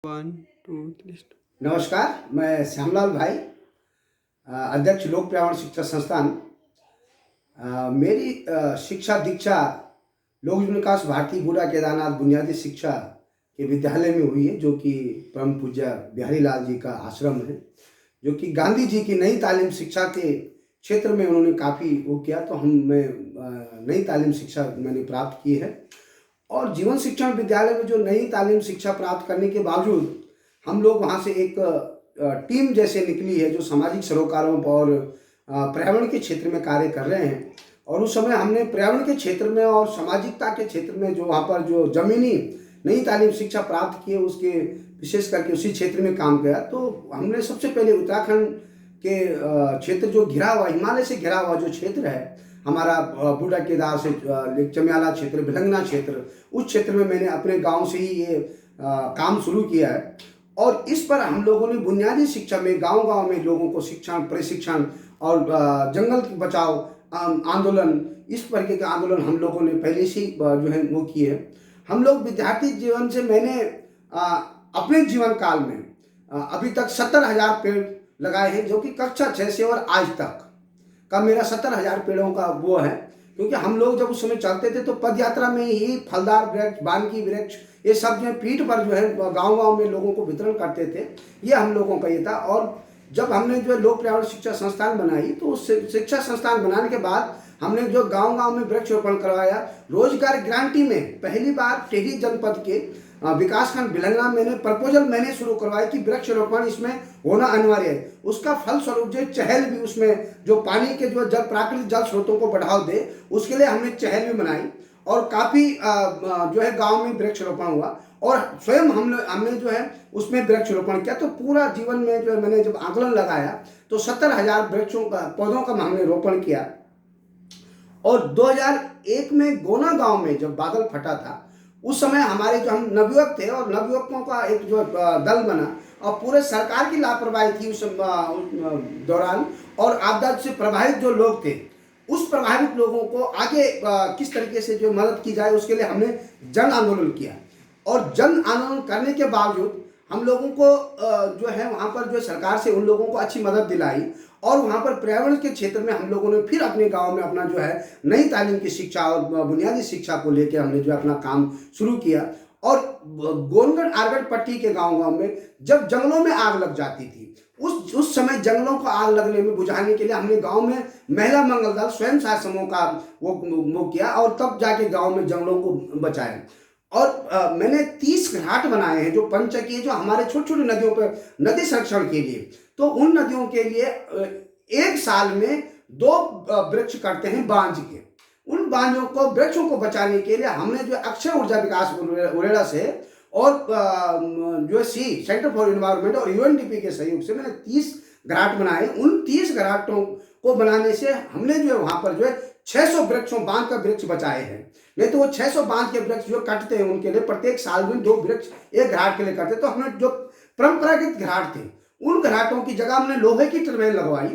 One two three. नमस्कार, मैं श्यामलाल भाई, अध्यक्ष लोक पर्यावरण शिक्षा संस्थान। मेरी शिक्षा दीक्षा लोक जीवन विकास भारती बूढ़ा केदारनाथ बुनियादी शिक्षा के विद्यालय में हुई है, जो कि परम पूज्य बिहारी लाल जी का आश्रम है, जो कि गांधी जी की नई तालीम शिक्षा के क्षेत्र में उन्होंने काफ़ी वो किया। तो मैं नई तालीम शिक्षा मैंने प्राप्त की है, और जीवन शिक्षण विद्यालय में जो नई तालीम शिक्षा प्राप्त करने के बावजूद हम लोग वहाँ से एक टीम जैसे निकली है, जो सामाजिक सरोकारों और पर्यावरण के क्षेत्र में कार्य कर रहे हैं। और उस समय हमने पर्यावरण के क्षेत्र में और सामाजिकता के क्षेत्र में जो वहाँ पर जो ज़मीनी नई तालीम शिक्षा प्राप्त की है, उसके विशेष करके उसी क्षेत्र में काम किया। तो हमने सबसे पहले उत्तराखंड के क्षेत्र जो घिरा हुआ, हिमालय से घिरा हुआ जो क्षेत्र है हमारा, बूढ़ा केदार से चमियाला क्षेत्र, भिलंगना क्षेत्र, उस क्षेत्र में मैंने अपने गांव से ही ये काम शुरू किया है। और इस पर हम लोगों ने बुनियादी शिक्षा में गांव-गांव में लोगों को शिक्षण, प्रशिक्षण और जंगल बचाओ आंदोलन, इस तरीके के आंदोलन हम लोगों ने पहले से ही जो है वो किए हैं। हम लोग विद्यार्थी जीवन से मैंने अपने जीवन काल में अभी तक 70,000 पेड़ लगाए हैं, जो कि कक्षा 6 से और आज तक का मेरा 70,000 पेड़ों का वो है। क्योंकि हम लोग जब उस समय चलते थे तो पद यात्रा में ही फलदार वृक्ष, बानकी वृक्ष, ये सब जो है पीठ पर जो है गांव-गांव में लोगों को वितरण करते थे। ये हम लोगों का ये था। और जब हमने जो है लोक पर्यावरण शिक्षा संस्थान बनाई, तो उस शिक्षा संस्थान बनाने के बाद हमने जो गांव-गांव में वृक्षारोपण करवाया। रोजगार गारंटी में पहली बार टिहरी जनपद के विकासखंड भिलंगना मैंने प्रपोजल शुरू करवाई कि वृक्षारोपण इसमें होना अनिवार्य है। उसका फलस्वरूप जो चहल भी, उसमें जो पानी के जो जल, प्राकृतिक जल स्रोतों को बढ़ावा दे, उसके लिए हमने चहल भी बनाई। और काफ़ी जो है गांव में वृक्षारोपण हुआ, और स्वयं हमने जो है उसमें वृक्षारोपण किया। तो पूरा जीवन में जो है मैंने जब आंकलन लगाया तो 70,000 वृक्षों का, पौधों का हमने रोपण किया। और 2001 में गोना गांव में जब बादल फटा था, उस समय हमारे जो हम नवयुवक थे, और नवयुवकों का एक जो दल बना, और पूरे सरकार की लापरवाही थी उस दौरान, और आपदा से प्रभावित जो लोग थे, उस प्रभावित लोगों को आगे किस तरीके से जो मदद की जाए, उसके लिए हमने जन आंदोलन किया। और जन आंदोलन करने के बावजूद हम लोगों को जो है वहाँ पर जो सरकार से उन लोगों को अच्छी मदद दिलाई, और वहाँ पर पर्यावरण के क्षेत्र में हम लोगों ने फिर अपने गांव में अपना जो है नई तालीम की शिक्षा और बुनियादी शिक्षा को लेकर हमने जो अपना काम शुरू किया। और गोनगढ़ आरगढ़ पट्टी के गांव-गांव में जब जंगलों में आग लग जाती थी, उस समय जंगलों को आग लगने में बुझाने के लिए हमने गांव में महिला मंगल दल, स्वयं सहायता समूह का वो किया, और तब जाके गांव में जंगलों को बचाया। और मैंने 30 घाट बनाए हैं जो पंचकीय, जो हमारे छोटे छोटे नदियों पर नदी संरक्षण के लिए। तो उन नदियों के लिए एक साल में 2 वृक्ष करते हैं बांझ के। उन बांझों को, वृक्षों को बचाने के लिए हमने जो अक्षय ऊर्जा विकास उरेडा से और जो सेंटर फॉर एनवायरनमेंट और यूएनडीपी के सहयोग से मैंने 30 घाट बनाए। उन 30 घाटों को बनाने से हमने जो है वहाँ पर जो है 600 वृक्षों, बांध का वृक्ष बचाए हैं। नहीं तो वो 600 बांध के वृक्ष जो कटते हैं, उनके लिए प्रत्येक साल में 2 वृक्ष एक घाट के लिए करते। तो हमने जो परंपरागत घाट थे, उन घाटों की जगह हमने लोहे की टर्बाइन लगवाई,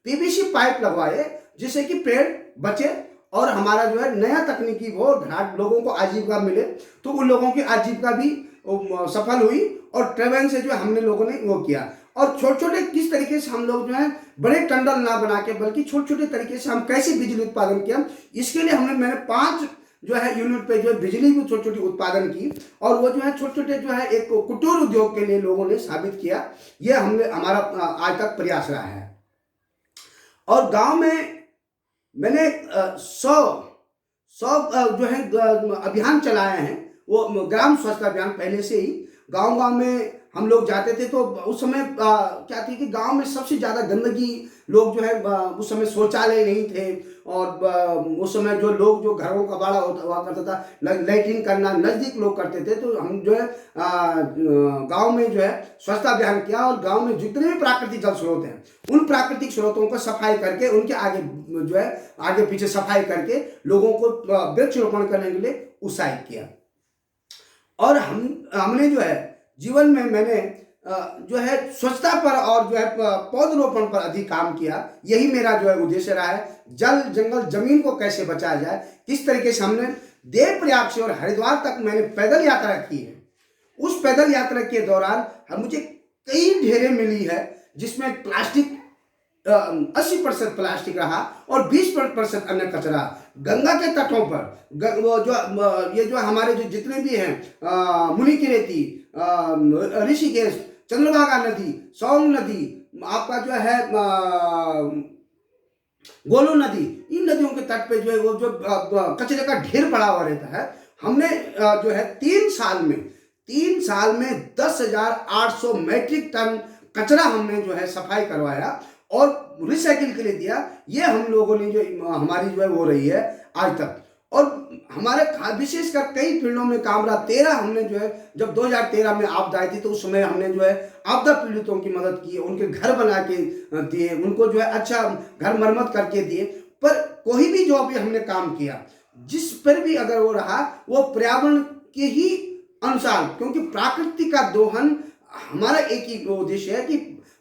पीवीसी पाइप लगवाए, जिससे कि पेड़ बचे और हमारा जो है नया तकनीकी वो घाट लोगों को आजीविका मिले। तो उन लोगों की आजीविका भी सफल हुई, और टर्बाइन से जो हमने लोगों ने वो किया। और छोटे छोटे किस तरीके से हम लोग जो है बड़े टंडल ना बना के, बल्कि छोटे छोटे तरीके से हम कैसे बिजली उत्पादन किया, इसके लिए मैंने 5 जो है यूनिट पे जो बिजली भी छोटी छोटी उत्पादन की। और वो जो है छोटे छोटे जो है एक कुटीर उद्योग के लिए लोगों ने साबित किया। ये हमारा आज तक प्रयास रहा है। और गांव में मैंने 100 जो है अभियान चलाए हैं। वो ग्राम स्वच्छता अभियान पहले से ही गांव-गांव में हम लोग जाते थे। तो उस समय क्या थी कि गांव में सबसे ज़्यादा गंदगी, लोग जो है उस समय शौचालय नहीं थे, और उस समय जो लोग जो घरों का बाड़ा हुआ करता था, लैट्रिन करना नज़दीक लोग करते थे। तो हम जो है गांव में जो है स्वच्छता अभियान किया, और गांव में जितने भी प्राकृतिक जल स्रोत हैं, उन प्राकृतिक स्रोतों को सफाई करके, उनके आगे जो है आगे पीछे सफाई करके लोगों को वृक्षारोपण करने के लिए उत्साहित किया। और हमने जो है जीवन में मैंने जो है स्वच्छता पर और जो है पौधरोपण पर अधिक काम किया। यही मेरा जो है उद्देश्य रहा है। जल, जंगल, जमीन को कैसे बचाया जाए, किस तरीके से हमने देवप्रयाग से और हरिद्वार तक मैंने पैदल यात्रा की है। उस पैदल यात्रा के दौरान मुझे कई ढेरें मिली है जिसमें प्लास्टिक 80% प्लास्टिक रहा और 20% अन्य कचरा। गंगा के तटों पर वो जो ये जो हमारे जो जितने भी हैं मुनि की रेती, ऋषिकेश, चंद्रभागा नदी, सोन नदी, आपका जो है गोलू नदी, इन नदियों के तट पे जो है वो जो कचरे का ढेर पड़ा हुआ रहता है। हमने जो है 3 साल में 10,800 मैट्रिक टन कचरा हमने जो है सफाई करवाया और रिसाइकिल के लिए दिया। ये हम लोगों ने जो हमारी जो है वो रही है आज तक। और हमारे विशेषकर कई फील्डों में काम रहा। 13 हमने जो है जब 2013 में आपदा आई थी तो उस समय हमने जो है आपदा पीड़ितों की मदद की, उनके घर बना के दिए, उनको जो है अच्छा घर मरम्मत करके दिए। पर कोई भी जो भी हमने काम किया जिस पर भी अगर वो रहा वो पर्यावरण के ही अनुसार, क्योंकि प्रकृति का दोहन हमारा एक ही उद्देश्य है कि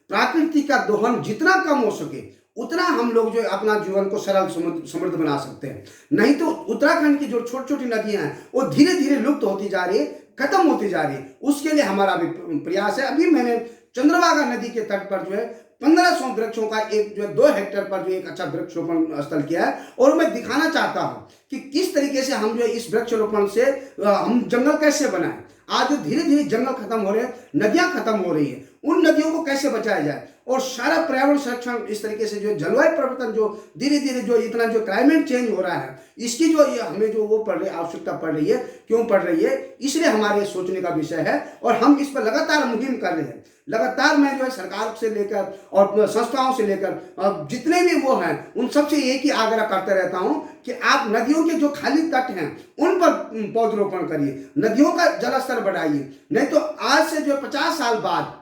प्रकृति का दोहन जितना कम हो सके उतना हम लोग जो अपना जीवन को सरल समृद्ध बना सकते हैं। नहीं तो उत्तराखंड की जो छोटी छोटी नदियां हैं वो धीरे धीरे लुप्त होती जा रही है, खत्म होती जा रही है। उसके लिए हमारा भी प्रयास है। अभी मैंने चंद्रभागा नदी के तट पर जो है 1500 वृक्षों का एक जो है 2 हेक्टेयर पर जो एक अच्छा वृक्षारोपण स्थल किया है और मैं दिखाना चाहता हूँ कि किस तरीके से हम जो इस वृक्षारोपण से हम जंगल कैसे बनाएं। आज जो धीरे धीरे जंगल खत्म हो रहे हैं, नदियां खत्म हो रही है, उन नदियों को कैसे बचाया जाए और सारा पर्यावरण संरक्षण इस तरीके से जो जलवायु परिवर्तन जो धीरे धीरे जो इतना जो क्लाइमेट चेंज हो रहा है इसकी जो हमें जो वो पड़ रही है आवश्यकता पड़ रही है, क्यों पड़ रही है, इसलिए हमारे सोचने का विषय है और हम इस पर लगातार मुहिम कर रहे हैं। लगातार मैं जो है सरकार से लेकर और संस्थाओं से लेकर जितने भी वो हैं उन सबसे एक ही आग्रह करते रहता हूं कि आप नदियों के जो खाली तट हैं उन पर पौधरोपण करिए, नदियों का जलस्तर बढ़ाइए। नहीं तो आज से जो 50 साल बाद,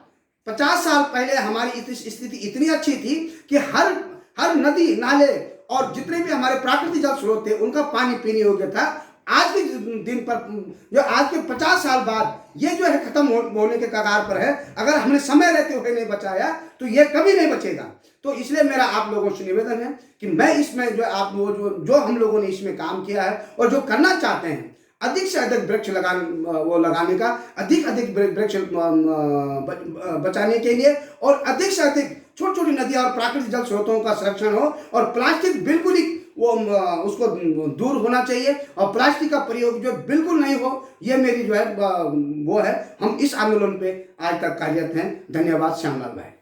50 साल पहले हमारी स्थिति इतनी अच्छी थी कि हर नदी नाले और जितने भी हमारे प्राकृतिक जल स्रोत थे उनका पानी पीने योग्य था। आज के दिन पर जो आज के 50 साल बाद ये जो है खत्म होने के कगार पर है। अगर हमने समय रहते हुए नहीं बचाया तो ये कभी नहीं बचेगा। तो इसलिए मेरा आप लोगों से निवेदन है कि मैं इसमें जो आप लोग जो हम लोगों ने इसमें काम किया है और जो करना चाहते हैं अधिक से अधिक वृक्ष लगाने का, अधिक वृक्ष बचाने के लिए और अधिक से अधिक छोटी छोटी नदियां और प्राकृतिक जल स्रोतों का संरक्षण हो और प्लास्टिक बिल्कुल ही वो उसको दूर होना चाहिए और प्लास्टिक का प्रयोग जो बिल्कुल नहीं हो, ये मेरी जो है वो है। हम इस आंदोलन पे आज तक कार्यरत हैं। धन्यवाद श्यामलाल भाई।